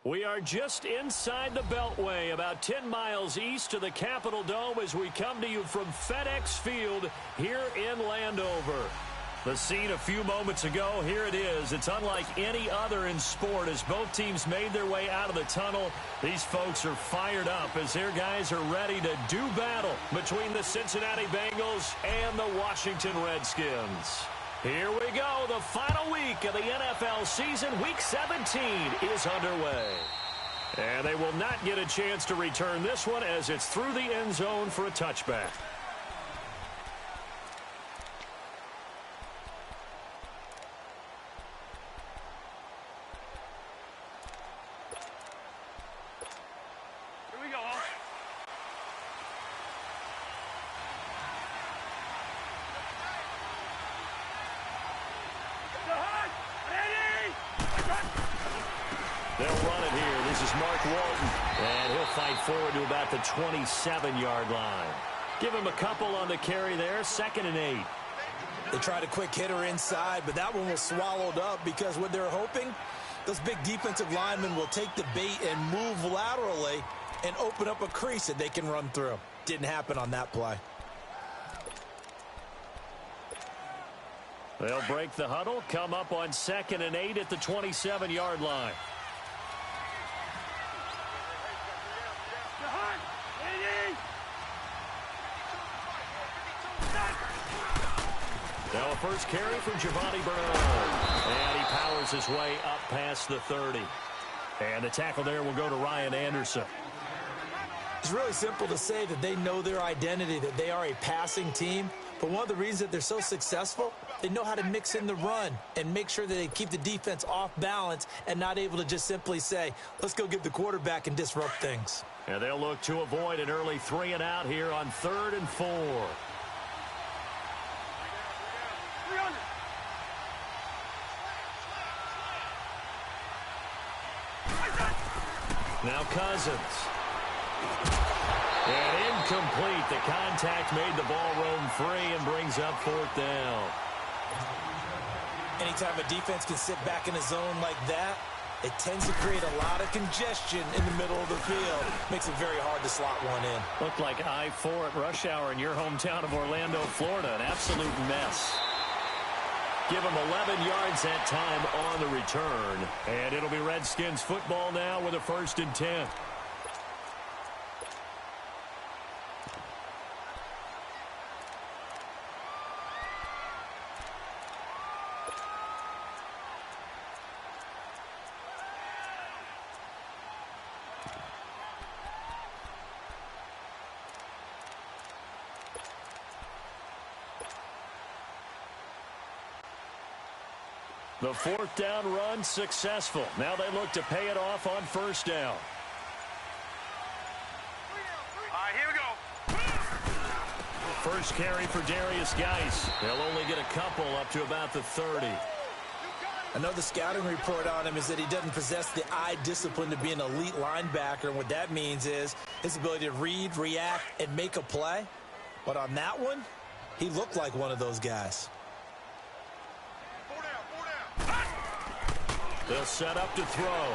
We are just inside the Beltway, about 10 miles east of the Capitol Dome as we come to you from FedEx Field here in Landover. The scene a few moments ago, here it is. It's unlike any other in sport as both teams made their way out of the tunnel. These folks are fired up as their guys are ready to do battle between the Cincinnati Bengals and the Washington Redskins. Here we go. The final week of the NFL season. Week 17 is underway. And they will not get a chance to return this one as it's through the end zone for a touchback. Forward to about the 27-yard line. Give him a couple on the carry there, 2nd and 8. They tried a quick hitter inside, but that one was swallowed up because what they're hoping, those big defensive linemen will take the bait and move laterally and open up a crease that they can run through. Didn't happen on that play. They'll break the huddle, come up on 2nd and 8 at the 27-yard line. Now a first carry from Giovanni Bernard. And he powers his way up past the 30. And the tackle there will go to Ryan Anderson. It's really simple to say that they know their identity, that they are a passing team. But one of the reasons that they're so successful, they know how to mix in the run and make sure that they keep the defense off balance and not able to just simply say, let's go get the quarterback and disrupt things. And they'll look to avoid an early 3 and out here on 3rd and 4. Now Cousins. And incomplete. The contact made the ball roam free and brings up 4th down. Anytime a defense can sit back in a zone like that, it tends to create a lot of congestion in the middle of the field. Makes it very hard to slot one in. Looked like I-4 at rush hour in your hometown of Orlando, Florida. An absolute mess. Give them 11 yards that time on the return. And it'll be Redskins football now with a 1st and 10. The 4th down run successful. Now they look to pay it off on 1st down. All right, here we go. First carry for Darius Geis. They'll only get a couple up to about the 30. I know the scouting report on him is that he doesn't possess the eye discipline to be an elite linebacker. And what that means is his ability to read, react, and make a play. But on that one, he looked like one of those guys. They'll set up to throw.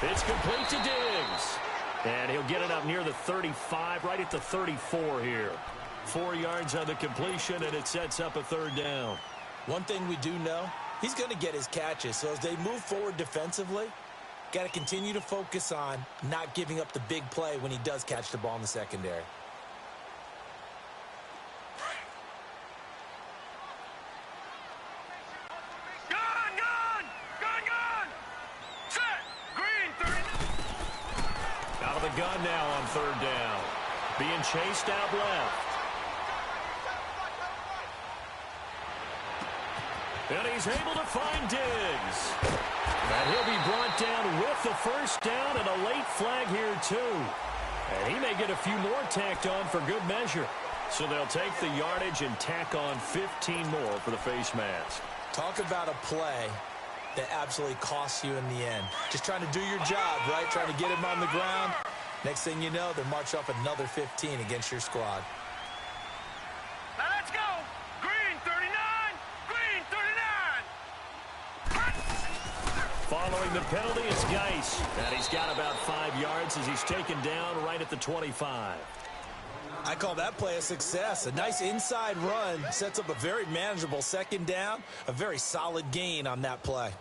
It's complete to Diggs. And he'll get it up near the 35, right at the 34 here. 4 yards on the completion, and it sets up a 3rd down. One thing we do know, he's going to get his catches. So as they move forward defensively, got to continue to focus on not giving up the big play when he does catch the ball in the secondary. Gun now on 3rd down. Being chased out left. And he's able to find Diggs. And he'll be brought down with the 1st down and a late flag here too. And he may get a few more tacked on for good measure. So they'll take the yardage and tack on 15 more for the face mask. Talk about a play that absolutely costs you in the end. Just trying to do your job, right? Trying to get him on the ground. Next thing you know, they'll march off another 15 against your squad. Now let's go. Green 39. Green 39. Following the penalty, it's Geis. And he's got about 5 yards as he's taken down right at the 25. I call that play a success. A nice inside run sets up a very manageable second down. A very solid gain on that play.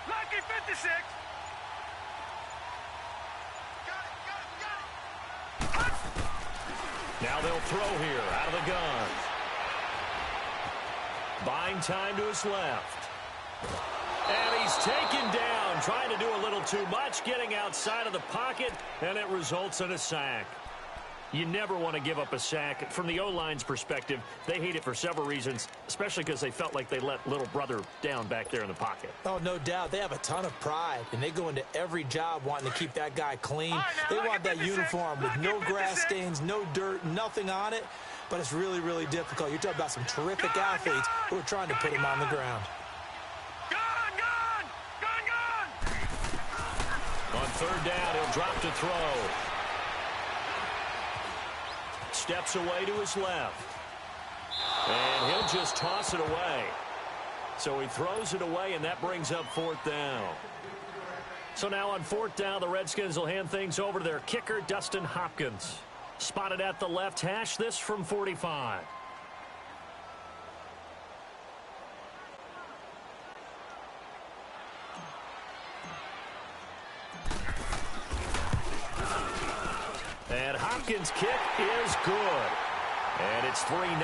Lucky 56. Now they'll throw here out of the gun. Buying time to his left. And he's taken down, trying to do a little too much, getting outside of the pocket, and it results in a sack. You never want to give up a sack. From the O-line's perspective, they hate it for several reasons, especially because they felt like they let little brother down back there in the pocket. Oh, no doubt. They have a ton of pride, and they go into every job wanting to keep that guy clean. They want that uniform with no grass stains, no dirt, nothing on it, but it's really, really difficult. You're talking about some terrific athletes who are trying to put him on the ground. On third down, he'll drop to throw. Steps away to his left. And he'll just toss it away. So he throws it away, and that brings up fourth down. So now on fourth down, the Redskins will hand things over to their kicker, Dustin Hopkins. Spotted at the left hash, this from 45. And Hopkins' kick is good. And it's 3-0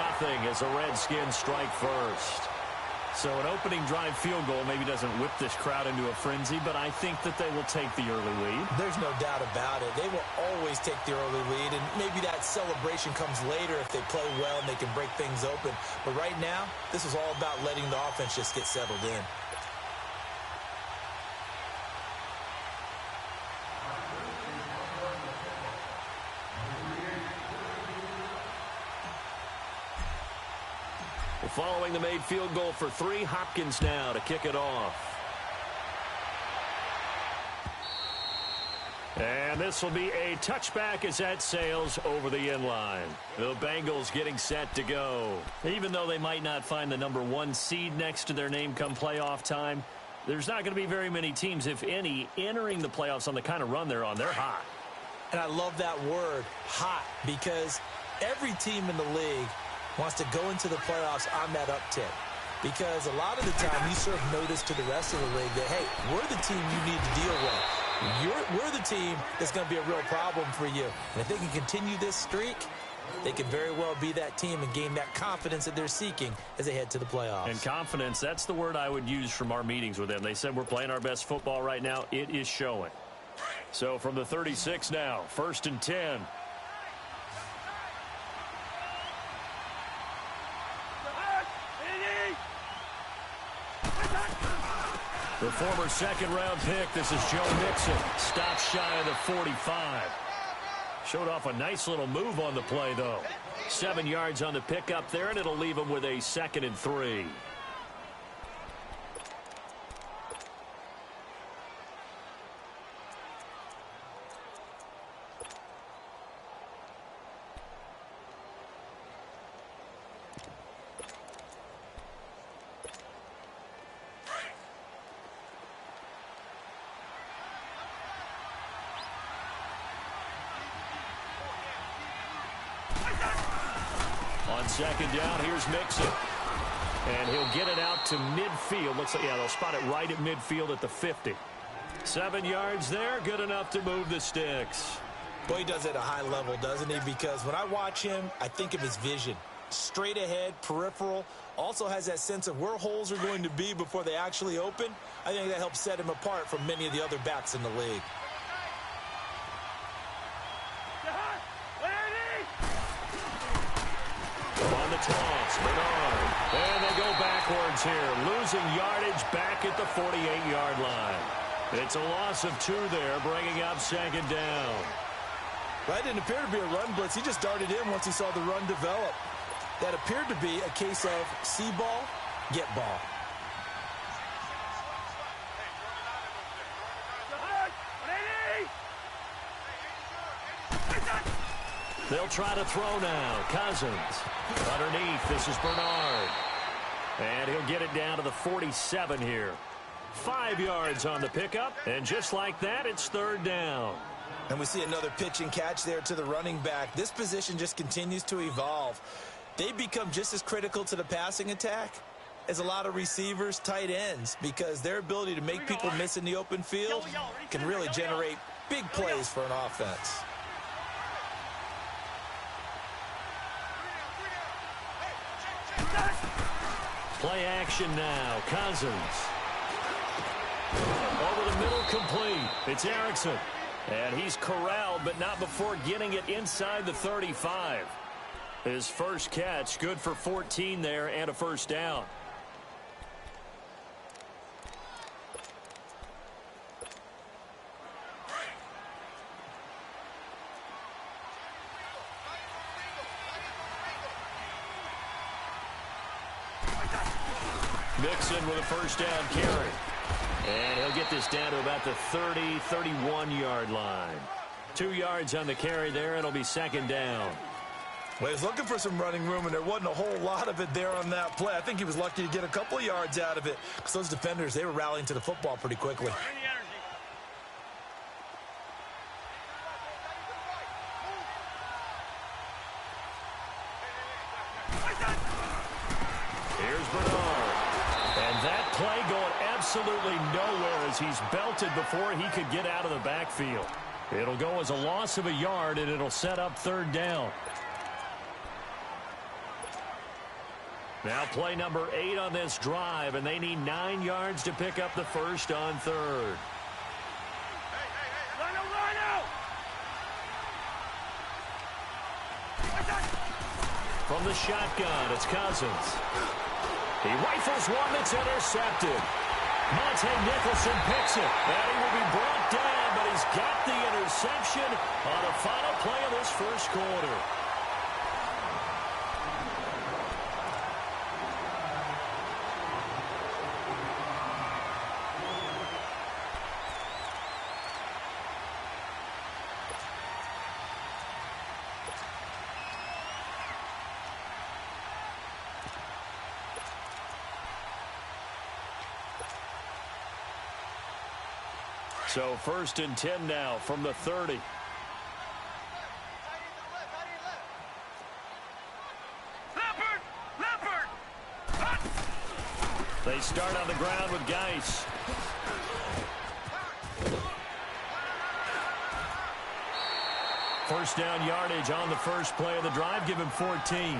as the Redskins strike first. So an opening drive field goal maybe doesn't whip this crowd into a frenzy, but I think that they will take the early lead. There's no doubt about it. They will always take the early lead, and maybe that celebration comes later if they play well and they can break things open. But right now, this is all about letting the offense just get settled in. Following the made field goal for 3, Hopkins now to kick it off. And this will be a touchback as that sails over the inline. The Bengals getting set to go. Even though they might not find the number 1 seed next to their name come playoff time, there's not going to be very many teams, if any, entering the playoffs on the kind of run they're on. They're hot. And I love that word, hot, because every team in the league wants to go into the playoffs on that uptick. Because a lot of the time you serve notice to the rest of the league that, hey, we're the team you need to deal with. We're the team that's going to be a real problem for you. And if they can continue this streak, they can very well be that team and gain that confidence that they're seeking as they head to the playoffs. And confidence, that's the word I would use from our meetings with them. They said we're playing our best football right now. It is showing. So from the 36 now, 1st and 10. The former second-round pick, this is Joe Mixon. Stops shy of the 45. Showed off a nice little move on the play, though. 7 yards on the pickup there, and it'll leave him with a 2nd and 3. On second down, here's Mixon. And he'll get it out to midfield. Looks like, yeah, they'll spot it right at midfield at the 50. 7 yards there, good enough to move the sticks. Boy, he does it at a high level, doesn't he? Because when I watch him, I think of his vision. Straight ahead, peripheral. Also has that sense of where holes are going to be before they actually open. I think that helps set him apart from many of the other backs in the league. On the toss, Bernard. And they go backwards here, losing yardage back at the 48-yard line. It's a loss of 2 there, bringing up 2nd down. Well, that didn't appear to be a run blitz. He just darted in once he saw the run develop. That appeared to be a case of see ball, get ball. They'll try to throw now. Cousins. Underneath, this is Bernard. And he'll get it down to the 47 here. 5 yards on the pickup, and just like that, it's third down. And we see another pitch and catch there to the running back. This position just continues to evolve. They become just as critical to the passing attack as a lot of receivers, tight ends, because their ability to make people miss in the open field can really generate big plays for an offense. Play action now. Cousins. Over the middle, complete. It's Erickson. And he's corralled, but not before getting it inside the 35. His first catch, good for 14 there and a first down. Mixon with a first down carry. And he'll get this down to about the 30, 31-yard line. 2 yards on the carry there, and it'll be second down. Well, he's looking for some running room, and there wasn't a whole lot of it there on that play. I think he was lucky to get a couple of yards out of it, because those defenders, they were rallying to the football pretty quickly. Here's Bernard. And that play going absolutely nowhere as he's belted before he could get out of the backfield. It'll go as a loss of a yard, and it'll set up third down. Now play number 8 on this drive, and they need 9 yards to pick up the first on third. From the shotgun, it's Cousins. He rifles one that's intercepted. Monte Nicholson picks it, and he will be brought down, but he's got the interception on the final play of this first quarter. So first and 10 now from the 30. They start on the ground with Geis. First down yardage on the first play of the drive. Give him 14.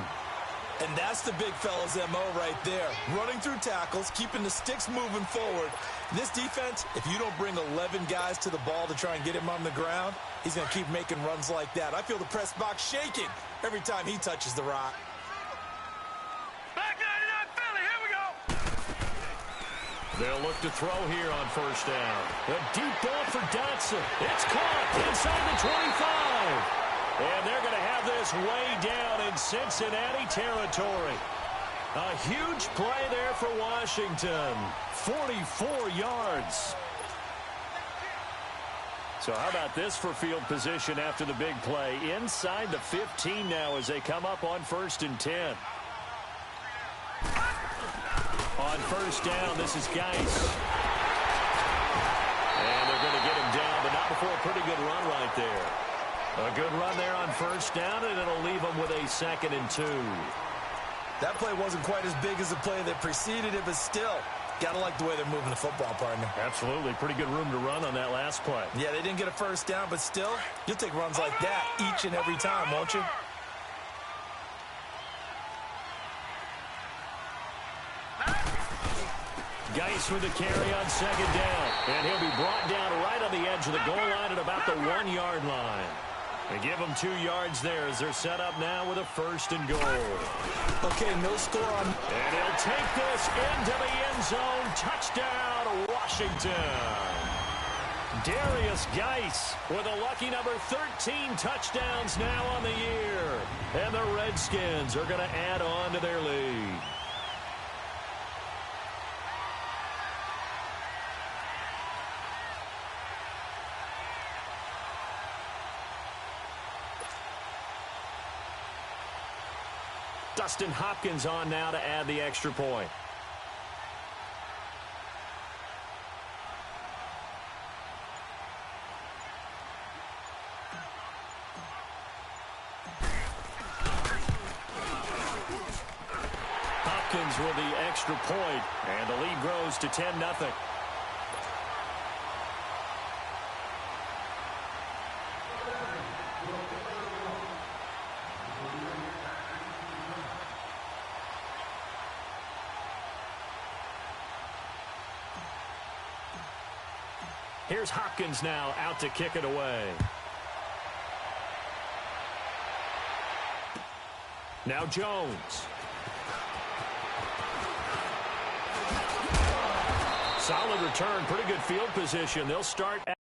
And that's the big fella's MO right there. Running through tackles, keeping the sticks moving forward. This defense, if you don't bring 11 guys to the ball to try and get him on the ground, he's going to keep making runs like that. I feel the press box shaking every time he touches the rock. Back 99 Philly, here we go. They'll look to throw here on first down. A deep ball for Dotson. It's caught inside the 25. And they're going to have this way down in Cincinnati territory. A huge play there for Washington. 44 yards. So how about this for field position after the big play? Inside the 15 now as they come up on first and 10. On first down, this is Geis. And they're going to get him down, but not before a pretty good run right there. A good run there on first down, and it'll leave them with a 2nd and 2. That play wasn't quite as big as the play that preceded it, but still, got to like the way they're moving the football, partner. Absolutely. Pretty good room to run on that last play. Yeah, they didn't get a first down, but still, you'll take runs like that each and every time, won't you? Geis with the carry on second down. And he'll be brought down right on the edge of the goal line at about the 1-yard line. They give them 2 yards there as they're set up now with a first and goal. Okay, no score on. And he'll take this into the end zone. Touchdown, Washington. Darius Geis with a lucky number 13 touchdowns now on the year. And the Redskins are going to add on to their lead. Dustin Hopkins on now to add the extra point. Hopkins with the extra point, and the lead grows to 10-0. Here's Hopkins now out to kick it away. Now Jones. Solid return, pretty good field position. They'll start at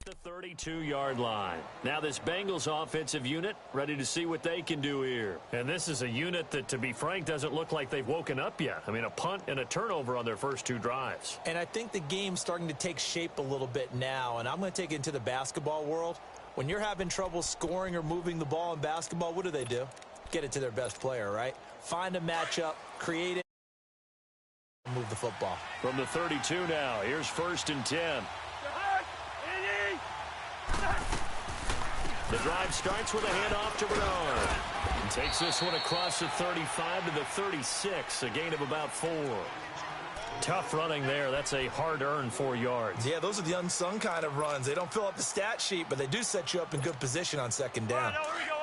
the 32-yard line. Now this Bengals offensive unit ready to see what they can do here. And this is a unit that, to be frank, doesn't look like they've woken up yet. I mean, a punt and a turnover on their first two drives. And I think the game's starting to take shape a little bit now, and I'm going to take it into the basketball world. When you're having trouble scoring or moving the ball in basketball, what do? Get it to their best player, right? Find a matchup, create it, and move the football. From the 32 now, here's 1st and 10. The drive starts with a handoff to Bernard. And takes this one across the 35 to the 36, a gain of about 4. Tough running there. That's a hard-earned 4 yards. Yeah, those are the unsung kind of runs. They don't fill up the stat sheet, but they do set you up in good position on 2nd down. Here we go.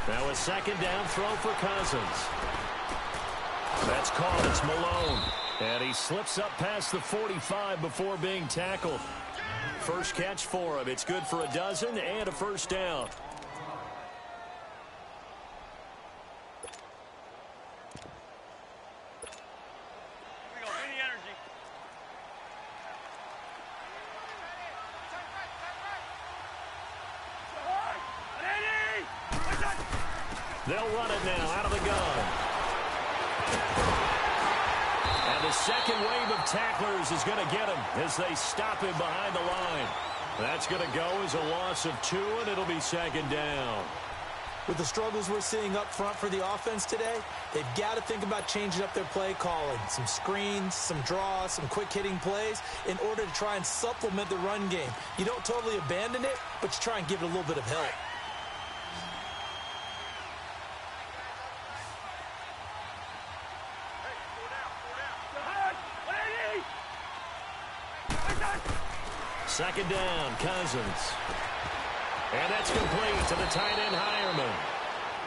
Now a 2nd down throw for Cousins. That's caught. It's Malone. And he slips up past the 45 before being tackled. First catch for him. It's good for a dozen and a 1st down. They'll run it now out of the gun. And the second wave of tacklers is going to get him as they stop him behind the line. That's going to go as a loss of 2, and it'll be 2nd down. With the struggles we're seeing up front for the offense today, they've got to think about changing up their play calling. Some screens, some draws, some quick-hitting plays in order to try and supplement the run game. You don't totally abandon it, but you try and give it a little bit of help. Second down, Cousins. And that's complete to the tight end, Hireman.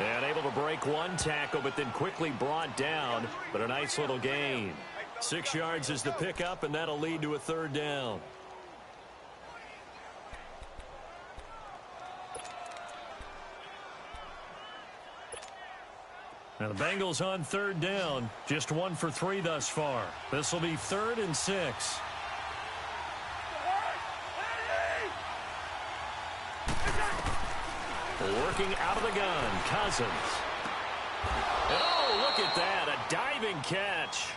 And able to break one tackle, but then quickly brought down. But a nice little gain. 6 yards is the pickup, and that'll lead to a 3rd down. Now the Bengals on third down, just 1 for 3 thus far. This will be 3rd and 6. Working out of the gun, Cousins. Oh, look at that, a diving catch.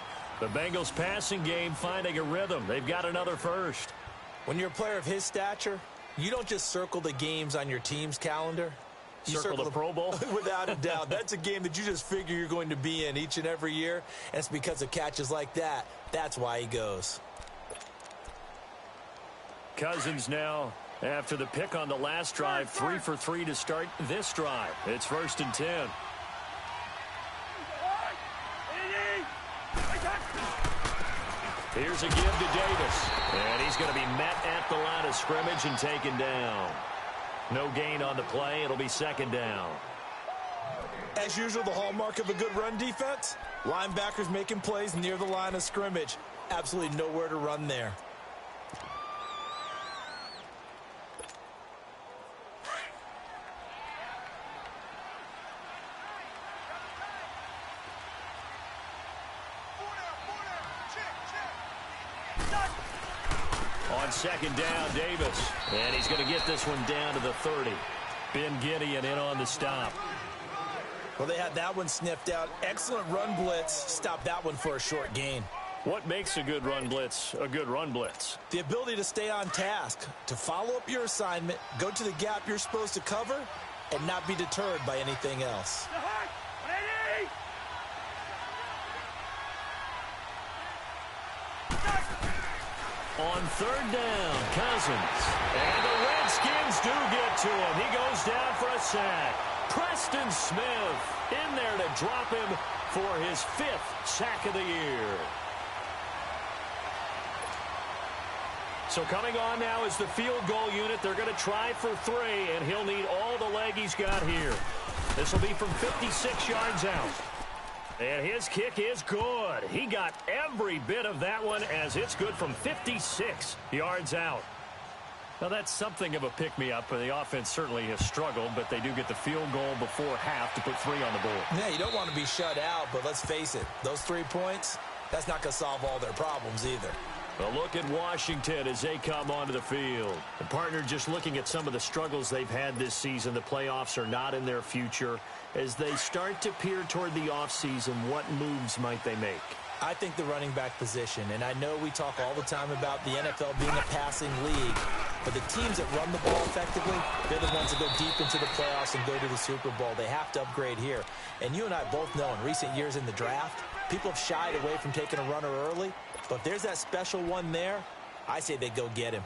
The Bengals passing game finding a rhythm. They've got another first. When you're a player of his stature, you don't just circle the games on your team's calendar. You circle the Pro Bowl? Without a doubt. That's a game that you just figure you're going to be in each and every year. And it's because of catches like that. That's why he goes. Cousins now, after the pick on the last drive, 3 for 3 to start this drive. It's 1st and 10. Here's a give to Davis. And he's going to be met at the line of scrimmage and taken down. No gain on the play. It'll be 2nd down. As usual, the hallmark of a good run defense, linebackers making plays near the line of scrimmage. Absolutely nowhere to run there. On 2nd down, Davis. And he's going to get this one down to the 30. Ben Gideon in on the stop. Well, they had that one sniffed out. Excellent run blitz. Stop that one for a short gain. What makes a good run blitz a good run blitz? The ability to stay on task, to follow up your assignment, go to the gap you're supposed to cover, and not be deterred by anything else. On 3rd down, Cousins. And the Redskins do get to him. He goes down for a sack. Preston Smith in there to drop him for his 5th sack of the year. So coming on now is the field goal unit. They're going to try for 3, and he'll need all the leg he's got here. This will be from 56 yards out. And his kick is good. He got every bit of that one as it's good from 56 yards out. Now, that's something of a pick-me-up. The offense certainly has struggled, but they do get the field goal before half to put 3 on the board. Yeah, you don't want to be shut out, but let's face it, those 3 points, that's not going to solve all their problems either. A look at Washington as they come onto the field. The partner just looking at some of the struggles they've had this season. The playoffs are not in their future. As they start to peer toward the offseason, what moves might they make? I think the running back position, and I know we talk all the time about the NFL being a passing league, but the teams that run the ball effectively, they're the ones that go deep into the playoffs and go to the Super Bowl. They have to upgrade here. And you and I both know in recent years in the draft, people have shied away from taking a runner early, but if there's that special one there, I say they go get him.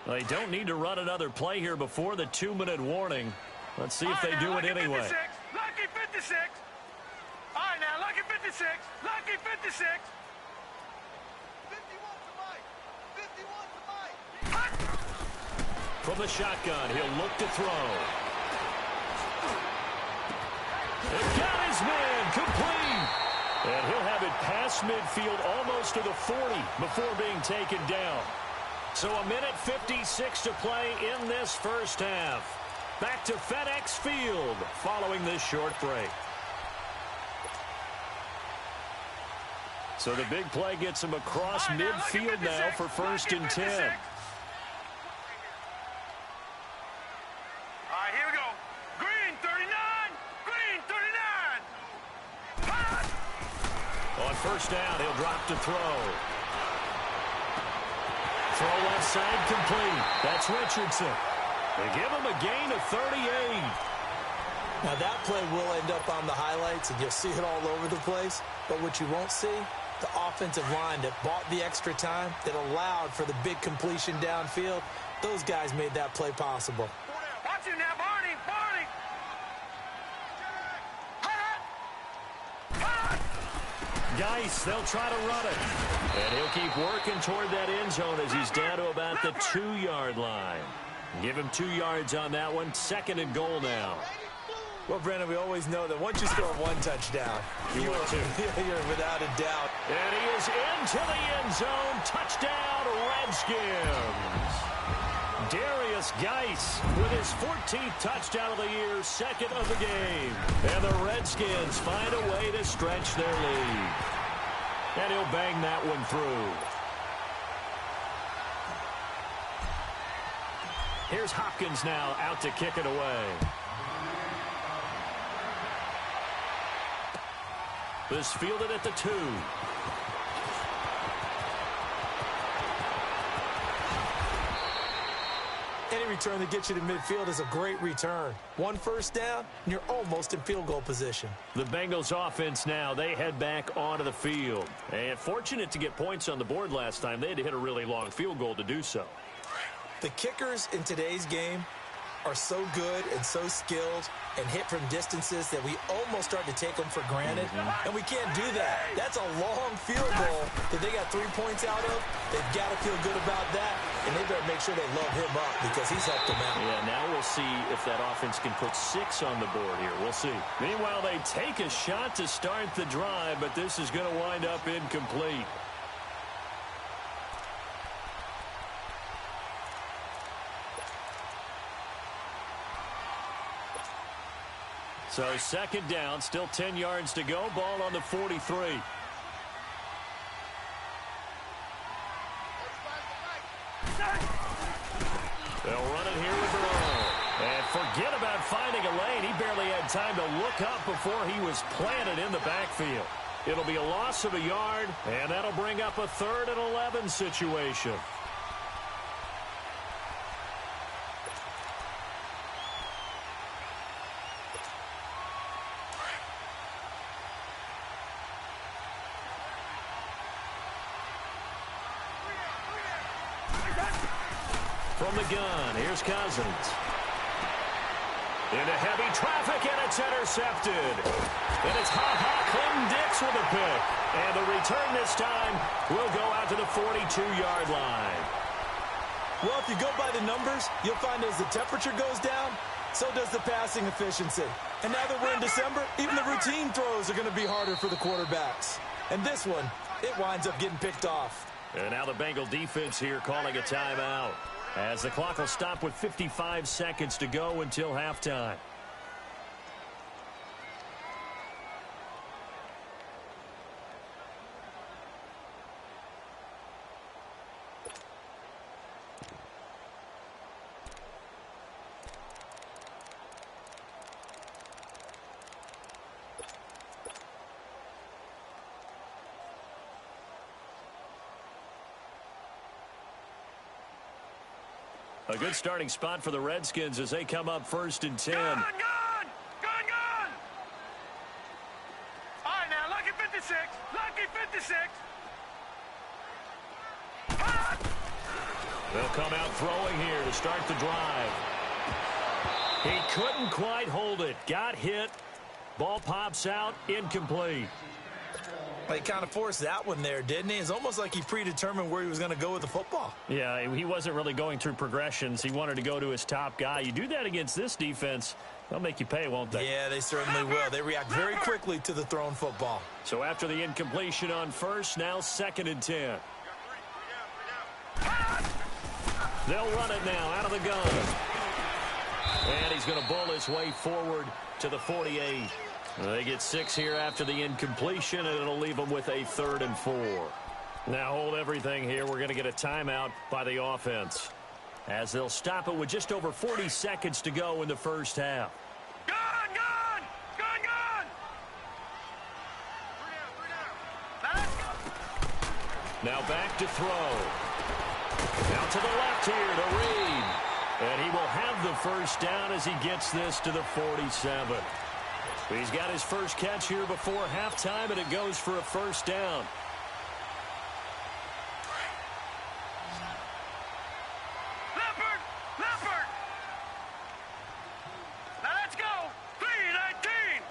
They don't need to run another play here before the 2-minute warning. Let's see if they do it anyway. Lucky 56. All right, now, lucky 56. Lucky 56. 51 to Mike. 51 to Mike. From the shotgun, he'll look to throw. It got his man complete. And he'll have it past midfield almost to the 40 before being taken down. So 1:56 to play in this first half. Back to FedEx Field following this short break. So the big play gets him across midfield now for 1st and 10. All right, here we go. Green 39. Green 39. On 1st down, he'll drop to throw. Throw left side complete. That's Richardson. They give him a gain of 38. Now that play will end up on the highlights, and you'll see it all over the place. But what you won't see, the offensive line that bought the extra time, that allowed for the big completion downfield, those guys made that play possible. Watch him now, Barney. Barney. Geis, they'll try to run it. And he'll keep working toward that end zone as he's down to about the 2-yard line. Give him 2 yards on that one. 2nd and goal now. Well, Brandon, we always know that once you score 1 touchdown, you're without a doubt. And he is into the end zone. Touchdown, Redskins. Darius Geis with his 14th touchdown of the year, second of the game. And the Redskins find a way to stretch their lead. And he'll bang that one through. Here's Hopkins now out to kick it away. This fielded at the 2. Any return that gets you to midfield is a great return. One first down, and you're almost in field goal position. The Bengals offense now, they head back onto the field. And fortunate to get points on the board last time. They had to hit a really long field goal to do so. The kickers in today's game are so good and so skilled and hit from distances that we almost start to take them for granted. And we can't do that. That's a long field goal that they got 3 points out of. They've got to feel good about that, and they better make sure they load him up because he's helped them out. Yeah, now we'll see if that offense can put 6 on the board here. We'll see. Meanwhile, they take a shot to start the drive, but this is going to wind up incomplete. So second down, still 10 yards to go. Ball on the 43. They'll run it here with their own. And forget about finding a lane. He barely had time to look up before he was planted in the backfield. It'll be a loss of a yard, and that'll bring up a 3rd and 11 situation. From the gun, here's Cousins. Into heavy traffic, and it's intercepted. And it's Clinton-Dix with a pick. And the return this time will go out to the 42-yard line. Well, if you go by the numbers, you'll find as the temperature goes down, so does the passing efficiency. And now that we're in December, even the routine throws are going to be harder for the quarterbacks. And this one, it winds up getting picked off. And now the Bengal defense here calling a timeout, as the clock will stop with 55 seconds to go until halftime. A good starting spot for the Redskins as they come up 1st and 10. Gone! All right, now, lucky 56. Lucky 56. They'll come out throwing here to start the drive. He couldn't quite hold it. Got hit. Ball pops out. Incomplete. He kind of forced that one there, didn't he? It's almost like he predetermined where he was going to go with the football. Yeah, he wasn't really going through progressions. He wanted to go to his top guy. You do that against this defense, they'll make you pay, won't they? Yeah, they certainly will. They react very quickly to the thrown football. So after the incompletion on 1st, now 2nd and 10. They'll run it now out of the gun. And he's going to bull his way forward to the 48. They get 6 here after the incompletion, and it'll leave them with a 3rd and 4. Now hold everything here. We're going to get a timeout by the offense, as they'll stop it with just over 40 seconds to go in the first half. Gone! Now back to throw. Now to the left here to Reed. And he will have the first down as he gets this to the 47. He's got his first catch here before halftime, and it goes for a first down. Leopard! Now let's go! 3-19!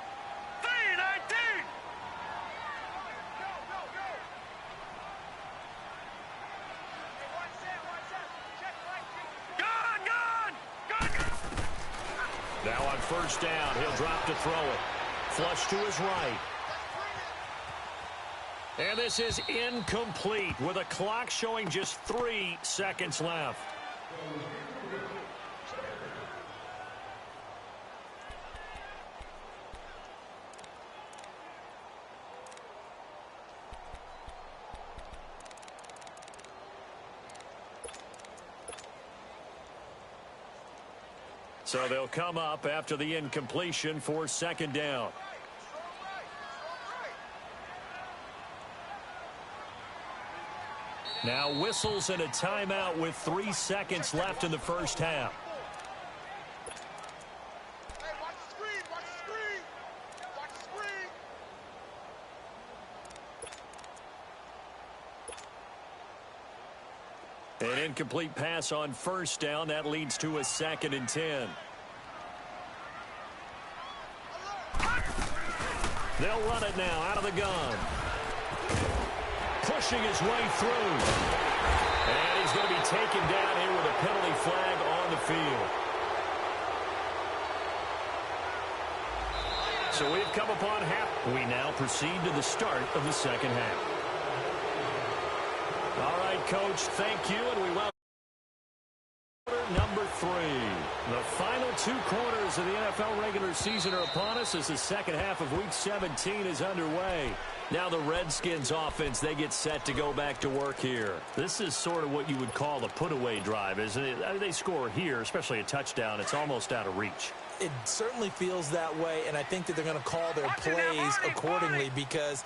3-19! Gone! Now on first down, he'll drop to throw it. Flush to his right. And this is incomplete with a clock showing just 3 seconds left. So they'll come up after the incompletion for second down. Now whistles and a timeout with 3 seconds left in the first half. Hey, watch the screen, watch the screen. Watch the screen. An incomplete pass on first down. That leads to a 2nd and 10. They'll run it now out of the gun. Pushing his way through. And he's going to be taken down here with a penalty flag on the field. So we've come upon half. We now proceed to the start of the second half. All right, Coach, thank you, and we welcome number 3. The final 2 quarters of the NFL regular season are upon us as the second half of Week 17 is underway. Now the Redskins offense, they get set to go back to work here. This is sort of what you would call the put-away drive, isn't it? I mean, they score here, especially a touchdown. It's almost out of reach. It certainly feels that way, and I think that they're going to call their plays accordingly because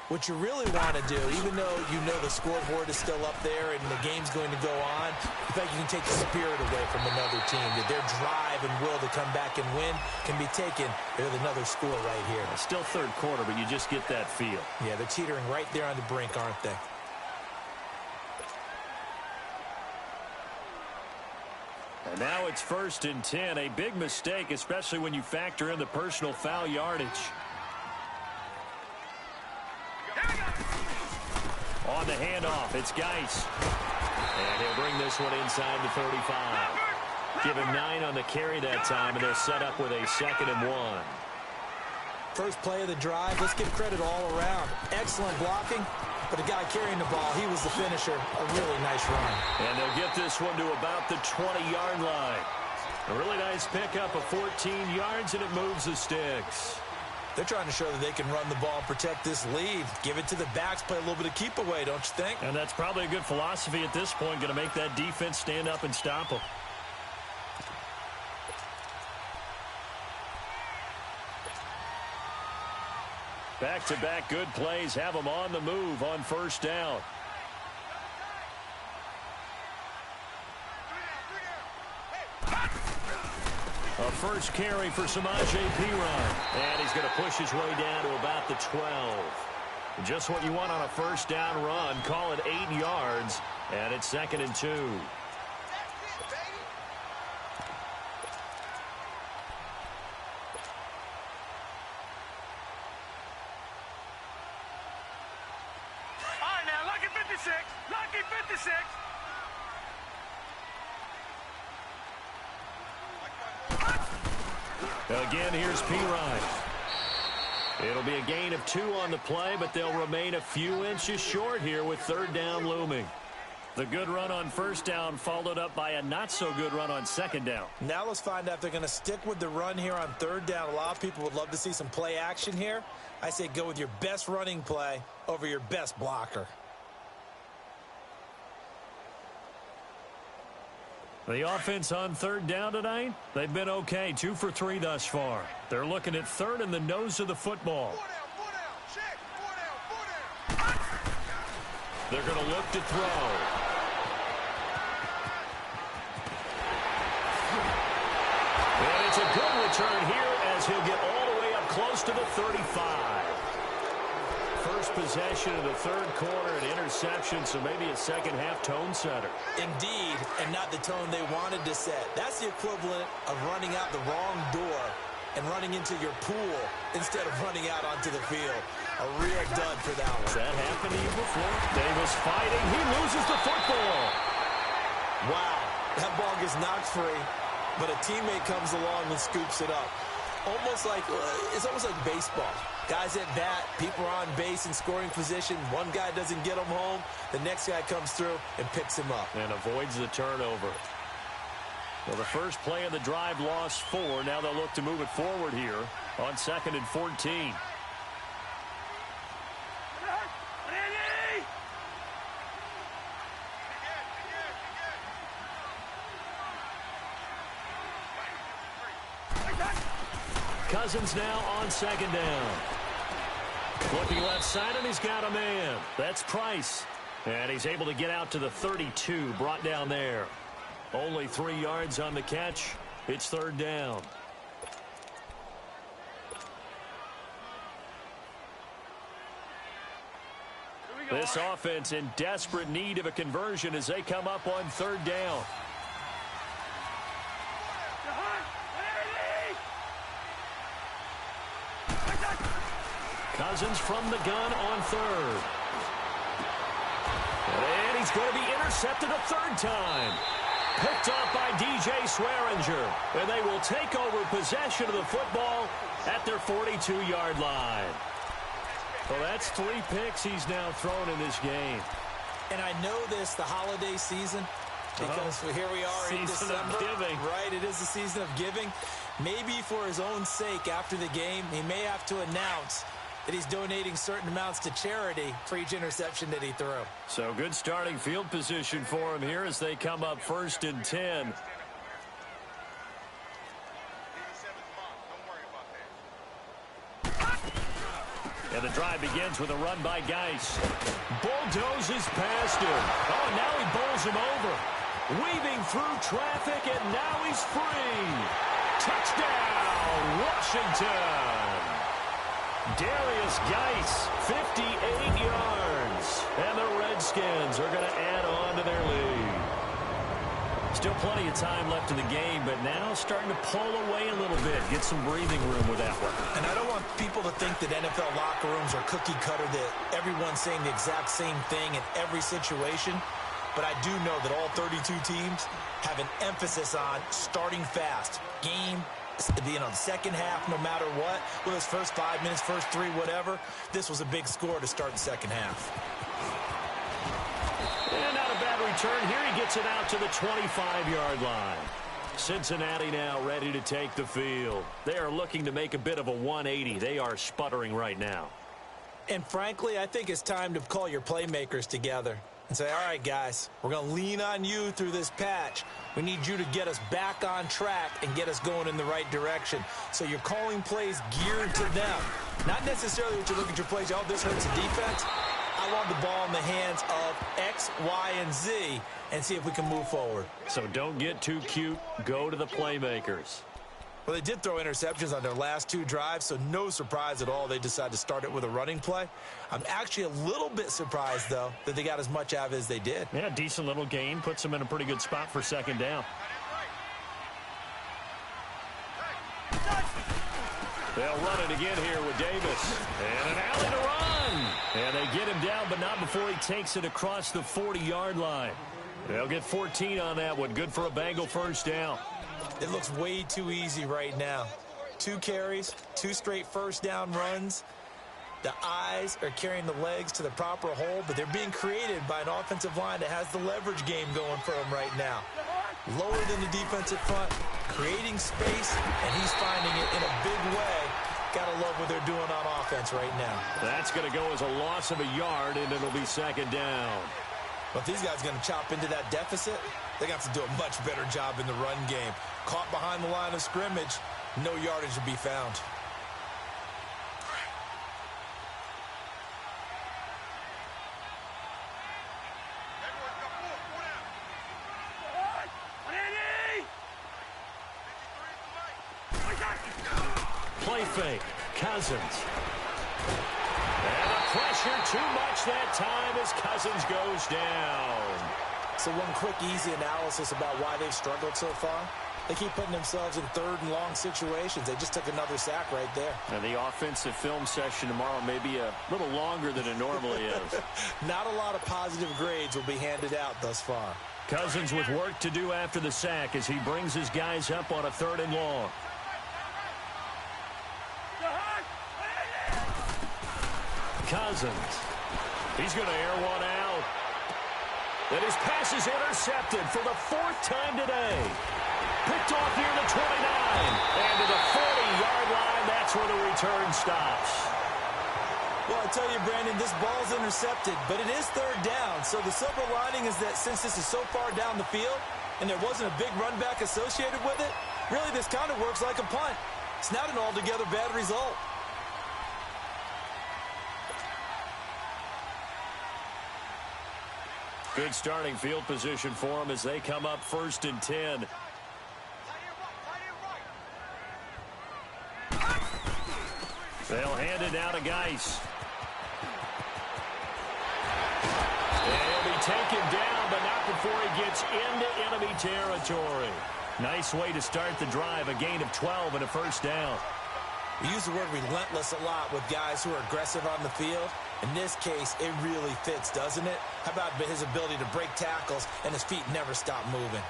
what you really want to do, even though you know the scoreboard is still up there and the game's going to go on, in fact, you can take the spirit away from another team, that their drive and will to come back and win can be taken with another score right here. It's still third quarter, but you just get that feel. Yeah, they're teetering right there on the brink, aren't they? And now it's 1st and 10. A big mistake, especially when you factor in the personal foul yardage. On the handoff, it's Geis. And he'll bring this one inside the 35. Give him 9 on the carry that time, and they'll set up with a 2nd and 1. First play of the drive, let's give credit all around. Excellent blocking, but the guy carrying the ball, he was the finisher. A really nice run. And they'll get this one to about the 20-yard line. A really nice pickup of 14 yards, and it moves the sticks. They're trying to show that they can run the ball and protect this lead. Give it to the backs, play a little bit of keep away, don't you think? And that's probably a good philosophy at this point, going to make that defense stand up and stop them. Back-to-back good plays have them on the move on first down. A first carry for Samaje Perine. And he's going to push his way down to about the 12. Just what you want on a first down run. Call it 8 yards. And it's 2nd and 2. All right, now, lucky 56. Lucky 56. Again, here's Perine. It'll be a gain of 2 on the play, but they'll remain a few inches short here with third down looming. The good run on first down followed up by a not-so-good run on second down. Now let's find out if they're going to stick with the run here on third down. A lot of people would love to see some play action here. I say go with your best running play over your best blocker. The offense on third down tonight, they've been okay, 2 for 3 thus far. They're looking at third in the nose of the football. 4 down, check. 4 down. They're going to look to throw. And it's a good return here as he'll get all the way up close to the 35. First possession of the third quarter, an interception, so maybe a second-half tone setter. Indeed, and not the tone they wanted to set. That's the equivalent of running out the wrong door and running into your pool instead of running out onto the field. A real dud for that one. Has that happened to you before? Davis fighting. He loses the football. Wow, that ball gets knocked free, but a teammate comes along and scoops it up. It's almost like baseball. Guys at bat, people are on base in scoring position. One guy doesn't get him home. The next guy comes through and picks him up. And avoids the turnover. Well, the first play of the drive lost 4. Now they'll look to move it forward here on 2nd and 14. Cousins now on second down. Looking left side, and he's got a man. That's Price. And he's able to get out to the 32, brought down there. Only 3 yards on the catch. It's third down. This offense in desperate need of a conversion as they come up on third down. Cousins from the gun on third. And he's going to be intercepted a third time. Picked off by DJ Swearinger. And they will take over possession of the football at their 42-yard line. Well, that's 3 picks he's now thrown in this game. And I know this, the holiday season, because here we are in December. Season of giving. Right, it is the season of giving. Maybe for his own sake after the game, he may have to announce that he's donating certain amounts to charity for each interception that he threw. So good starting field position for him here as they come up 1st and 10. And the drive begins with a run by Geis. Bulldozes past him. Oh, now he bowls him over. Weaving through traffic, and now he's free. Touchdown, Washington. Darius Geis, 58 yards. And the Redskins are going to add on to their lead. Still plenty of time left in the game, but now starting to pull away a little bit. Get some breathing room with that one. And I don't want people to think that NFL locker rooms are cookie cutter, that everyone's saying the exact same thing in every situation. But I do know that all 32 teams have an emphasis on starting fast. Game, the second half, no matter what. Well, those first 5 minutes, first 3, whatever. This was a big score to start the second half. And not a bad return. Here he gets it out to the 25-yard line. Cincinnati now ready to take the field. They are looking to make a bit of a 180. They are sputtering right now. And frankly, I think it's time to call your playmakers together and say, all right, guys, we're going to lean on you through this patch. We need you to get us back on track and get us going in the right direction. So you're calling plays geared to them. Not necessarily what you look at your plays, oh, this hurts the defense. I want the ball in the hands of X, Y, and Z and see if we can move forward. So don't get too cute. Go to the playmakers. Well, they did throw interceptions on their last 2 drives, so no surprise at all they decided to start it with a running play. I'm actually a little bit surprised, though, that they got as much out of it as they did. Yeah, decent little gain. Puts them in a pretty good spot for second down. They'll run it again here with Davis. And an alley to run. And they get him down, but not before he takes it across the 40-yard line. They'll get 14 on that one. Good for a Bengal first down. It looks way too easy right now. 2 carries, 2 straight first down runs. The eyes are carrying the legs to the proper hole, but they're being created by an offensive line that has the leverage game going for them right now. Lower than the defensive front, creating space, and he's finding it in a big way. Gotta love what they're doing on offense right now. That's going to go as a loss of a yard, and it'll be second down. But these guys are going to chop into that deficit. They're going to have to do a much better job in the run game. Caught behind the line of scrimmage, no yardage to be found. Play fake. Cousins. And the pressure too much that time as Cousins goes down. So one quick, easy analysis about why they've struggled so far. They keep putting themselves in third and long situations. They just took another sack right there. And the offensive film session tomorrow may be a little longer than it normally is. Not a lot of positive grades will be handed out thus far. Cousins with work to do after the sack as he brings his guys up on a 3rd and long. Cousins. He's going to air one out. And his pass is intercepted for the 4th time today. Picked off near the 29. And to the 40-yard line, that's where the return stops. Well, I tell you, Brandon, this ball's intercepted, but it is 3rd down. So the silver lining is that since this is so far down the field and there wasn't a big run back associated with it, really this kind of works like a punt. It's not an altogether bad result. Good starting field position for them as they come up 1st and 10. They'll hand it down to Geis. And he'll be taken down, but not before he gets into enemy territory. Nice way to start the drive, a gain of 12 and a first down. We use the word relentless a lot with guys who are aggressive on the field. In this case, it really fits, doesn't it? How about his ability to break tackles and his feet never stop moving?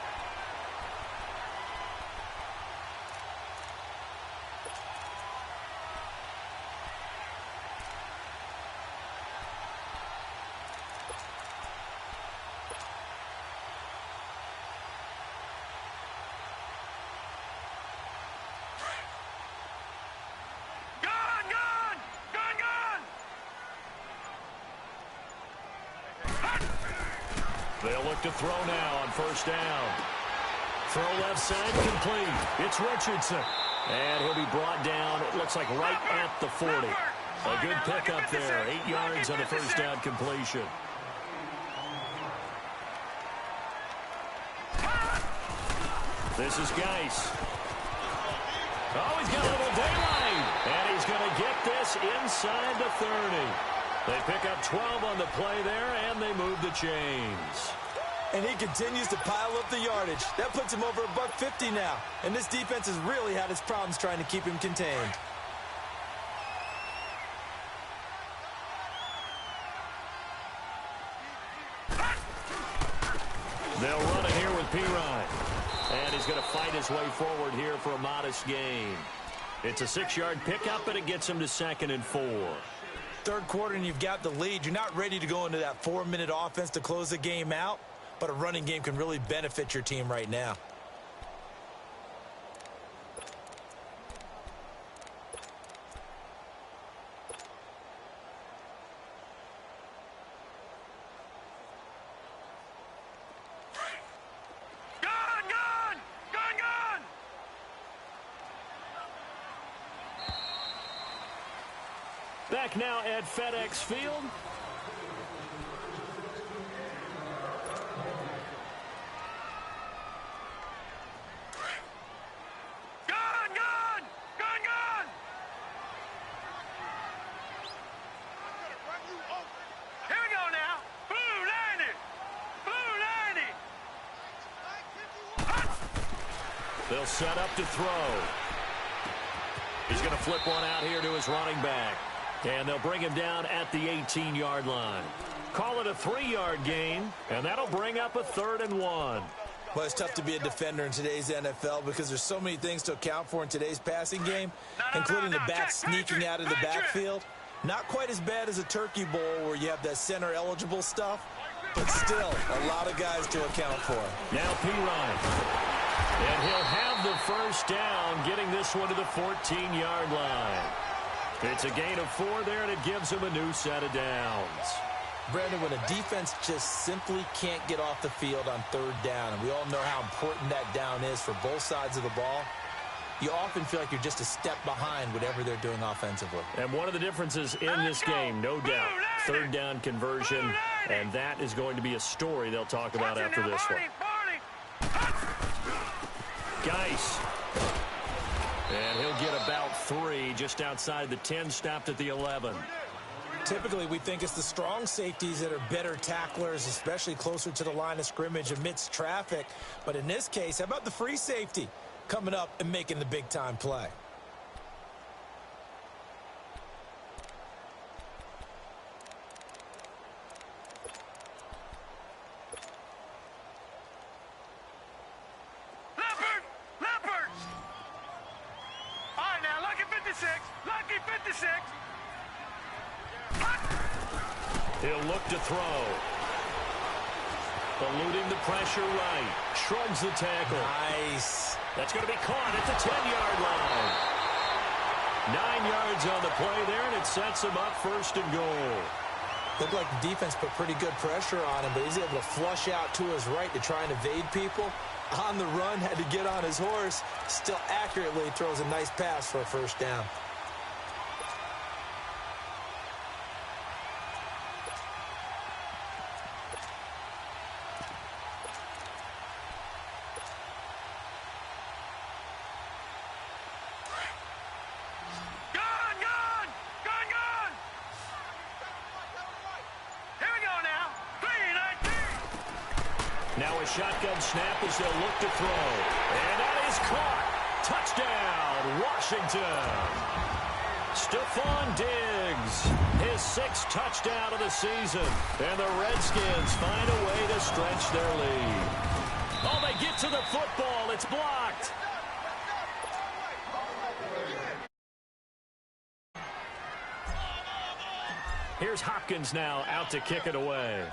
They'll look to throw now on 1st down. Throw left side complete. It's Richardson. And he'll be brought down, it looks like right at the 40. A good pickup there. 8 yards on the 1st down completion. This is Geis. Oh, he's got a little daylight. And he's going to get this inside the 30. They pick up 12 on the play there, and they move the chains. And he continues to pile up the yardage. That puts him over $150 now. And this defense has really had its problems trying to keep him contained. They'll run it here with Pirine. And he's going to fight his way forward here for a modest gain. It's a 6-yard pickup, and it gets him to 2nd and 4. Third quarter and you've got the lead. You're not ready to go into that 4-minute offense to close the game out, but a running game can really benefit your team right now. Back now at FedEx Field. They'll set up to throw. He's going to flip one out here to his running back. And they'll bring him down at the 18-yard line. Call it a 3-yard gain, and that'll bring up a 3rd and 1. Well, it's tough to be a defender in today's NFL because there's so many things to account for in today's passing game, including the back sneaking out of the backfield. Not quite as bad as a turkey bowl where you have that center-eligible stuff, but still a lot of guys to account for. Now Pirine. And he'll have the first down, getting this one to the 14-yard line. It's a gain of 4 there, and it gives him a new set of downs. Brandon, when a defense just simply can't get off the field on 3rd down, and we all know how important that down is for both sides of the ball, you often feel like you're just a step behind whatever they're doing offensively. And one of the differences in this game, no doubt, 3rd down conversion, and that is going to be a story they'll talk about after this one. Geis. And he'll get about 3 just outside the 10, stopped at the 11. Typically, we think it's the strong safeties that are better tacklers, especially closer to the line of scrimmage amidst traffic. But in this case, how about the free safety coming up and making the big-time play? He'll look to throw. Eluding the pressure right. Shrugs the tackle. Nice. That's going to be caught at the 10-yard line. 9 yards on the play there, and it sets him up 1st and goal. Looked like the defense put pretty good pressure on him, but he's able to flush out to his right to try and evade people. On the run, had to get on his horse. Still accurately throws a nice pass for a first down. Now a shotgun snap as they'll look to throw. And that is caught. Touchdown, Washington. Stephon Diggs, his 6th touchdown of the season. And the Redskins find a way to stretch their lead. Oh, they get to the football. It's blocked. Here's Hopkins now out to kick it away.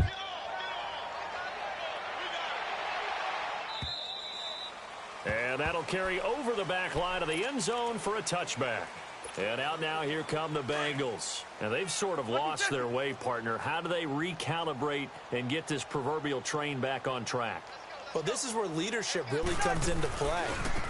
And that'll carry over the back line of the end zone for a touchback. And out now, here come the Bengals. And they've sort of lost their way, partner. How do they recalibrate and get this proverbial train back on track? Well, this is where leadership really comes into play.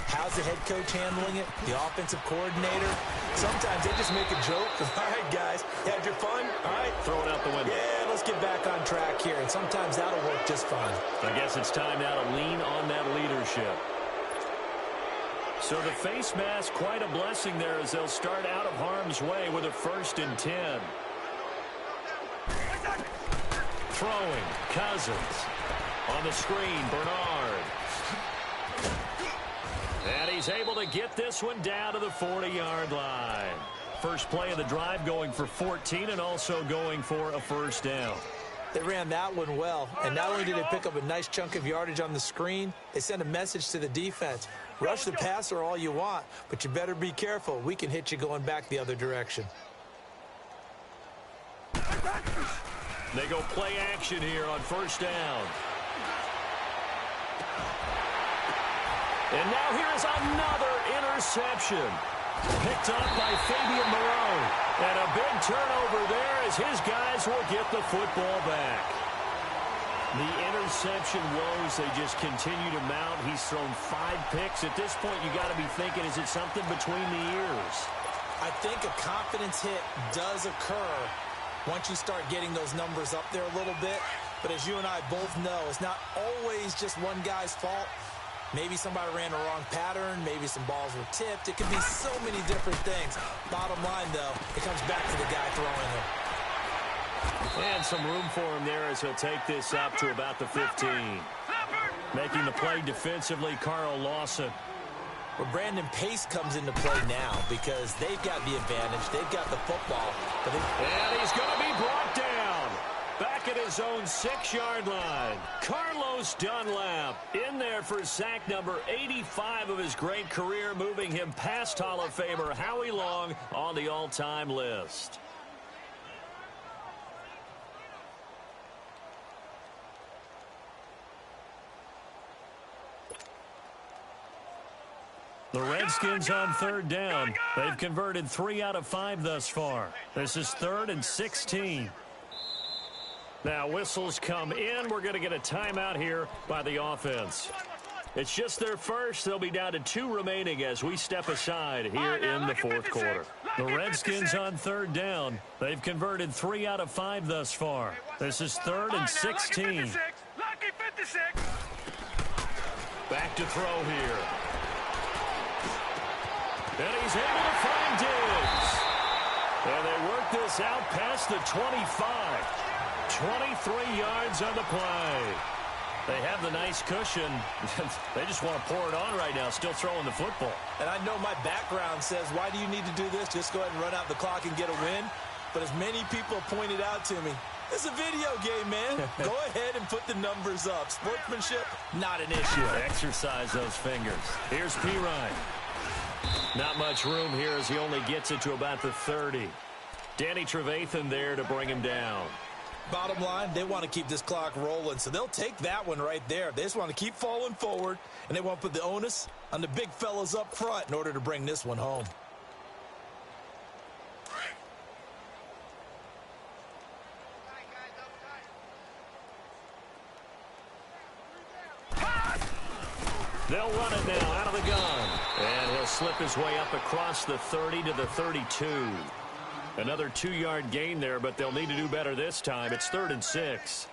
How's the head coach handling it? The offensive coordinator? Sometimes they just make a joke. All right, guys, you had your fun? All right. Throw it out the window. Yeah, let's get back on track here. And sometimes that'll work just fine. I guess it's time now to lean on that leadership. So the face mask, quite a blessing there as they'll start out of harm's way with a 1st and 10. Throwing, Cousins. On the screen, Bernard. And he's able to get this one down to the 40-yard line. First play of the drive going for 14 and also going for a first down. They ran that one well, and not only did they pick up a nice chunk of yardage on the screen, they sent a message to the defense. Rush the passer all you want, but you better be careful. We can hit you going back the other direction. They go play action here on first down. And now here's another interception. Picked up by Fabian Moreau. And a big turnover there as his guys will get the football back. The interception woes, they just continue to mount. He's thrown 5 picks. At this point, you got to be thinking, is it something between the ears? I think a confidence hit does occur once you start getting those numbers up there a little bit. But as you and I both know, it's not always just one guy's fault. Maybe somebody ran a wrong pattern. Maybe some balls were tipped. It could be so many different things. Bottom line, though, it comes back to the guy throwing it. And some room for him there as he'll take this up to about the 15. Making the play defensively, Carl Lawson. Well, Brandon Pace comes into play now because they've got the advantage. They've got the football. And he's going to be brought down. Back at his own 6-yard line. Carlos Dunlap in there for sack number 85 of his great career, moving him past Hall of Famer Howie Long on the all-time list. The Redskins on 3rd down. They've converted 3 out of 5 thus far. This is 3rd and 16. Now whistles come in. We're going to get a timeout here by the offense. It's just their first. They'll be down to 2 remaining as we step aside here in the 4th quarter. The Redskins on 3rd down. They've converted 3 out of 5 thus far. This is 3rd and 16. Back to throw here. And he's able to find Diggs. And they work this out past the 25. 23 yards on the play. They have the nice cushion. They just want to pour it on right now, still throwing the football. And I know my background says, why do you need to do this? Just go ahead and run out the clock and get a win. But as many people pointed out to me, it's a video game, man. Go ahead and put the numbers up. Sportsmanship, not an issue. Exercise those fingers. Here's P. Ryan. Not much room here as he only gets it to about the 30. Danny Trevathan there to bring him down. Bottom line, they want to keep this clock rolling, so they'll take that one right there. They just want to keep falling forward, and they want to put the onus on the big fellas up front in order to bring this one home. They'll run it now out of the gun. And he'll slip his way up across the 30 to the 32. Another 2-yard gain there, but they'll need to do better this time. It's 3rd and 6.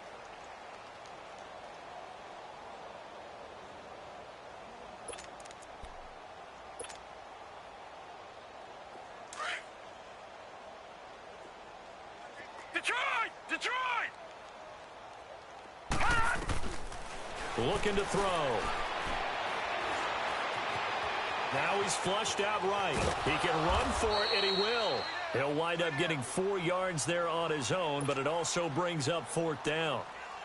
Detroit! Looking to throw. Now he's flushed out right. He can run for it, and he will. He'll wind up getting 4 yards there on his own, but it also brings up 4th down.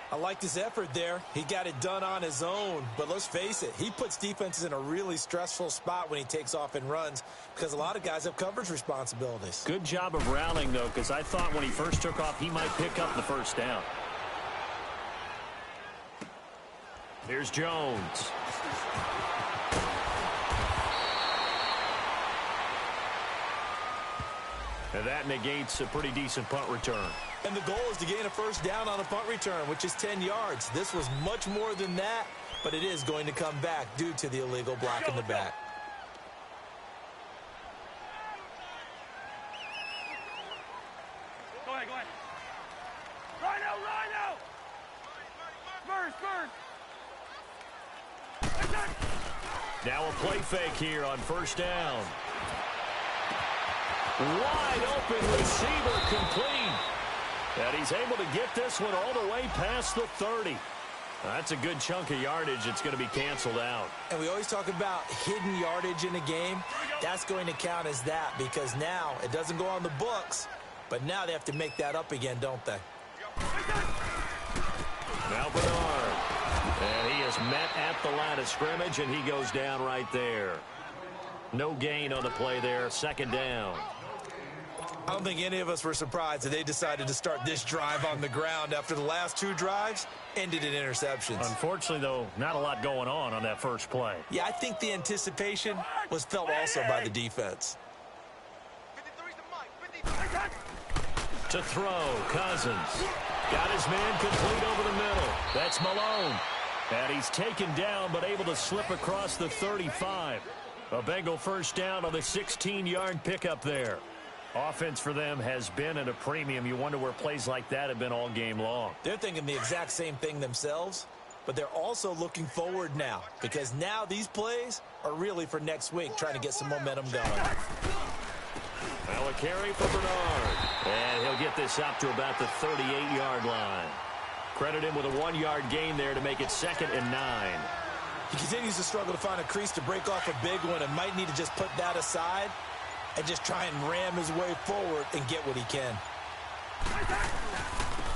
I liked his effort there. He got it done on his own. But let's face it, he puts defenses in a really stressful spot when he takes off and runs because a lot of guys have coverage responsibilities. Good job of rallying, though, because I thought when he first took off, he might pick up the 1st down. Here's Jones. And that negates a pretty decent punt return. And the goal is to gain a 1st down on a punt return, which is 10 yards. This was much more than that, but it is going to come back due to the illegal block in the back. Go ahead. Rhino! Spurs! Now a play fake here on 1st down. Wide open receiver complete. And he's able to get this one all the way past the 30. That's a good chunk of yardage. It's going to be canceled out. And we always talk about hidden yardage in a game. That's going to count as that because now it doesn't go on the books, but now they have to make that up again, don't they? Now Bernard. And he is met at the line of scrimmage, and he goes down right there. No gain on the play there. 2nd down. I don't think any of us were surprised that they decided to start this drive on the ground after the last 2 drives ended in interceptions. Unfortunately, though, not a lot going on that first play. Yeah, I think the anticipation was felt also by the defense. To throw, Cousins. Got his man complete over the middle. That's Malone. And he's taken down but able to slip across the 35. A Bengal 1st down on the 16-yard pickup there. Offense for them has been at a premium. You wonder where plays like that have been all game long. They're thinking the exact same thing themselves, but they're also looking forward now because now these plays are really for next week, trying to get some momentum going. Now a carry for Bernard. And he'll get this up to about the 38-yard line. Credit him with a 1-yard gain there to make it 2nd and 9. He continues to struggle to find a crease to break off a big one and might need to just put that aside and just try and ram his way forward and get what he can.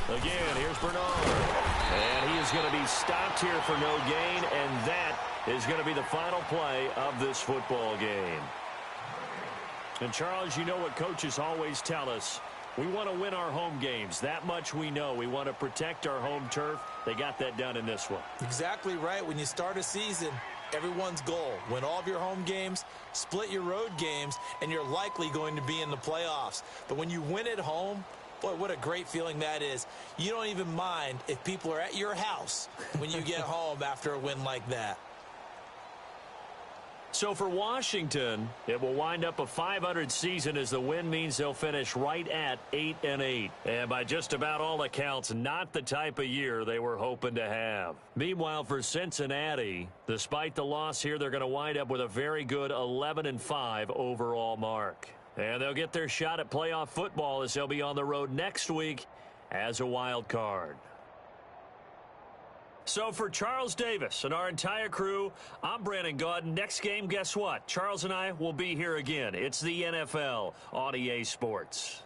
Again, here's Bernard. And he is going to be stopped here for no gain, and that is going to be the final play of this football game. And, Charles, you know what coaches always tell us. We want to win our home games. That much we know. We want to protect our home turf. They got that done in this one. Exactly right. When you start a season, everyone's goal, win all of your home games, split your road games, and you're likely going to be in the playoffs. But when you win at home, boy, what a great feeling that is. You don't even mind if people are at your house when you get home after a win like that. So for Washington, it will wind up a .500 season as the win means they'll finish right at 8-8. And by just about all accounts, not the type of year they were hoping to have. Meanwhile, for Cincinnati, despite the loss here, they're going to wind up with a very good 11-5 overall mark. And they'll get their shot at playoff football as they'll be on the road next week as a wild card. So for Charles Davis and our entire crew, I'm Brandon Gaudin. Next game, guess what? Charles and I will be here again. It's the NFL on EA Sports.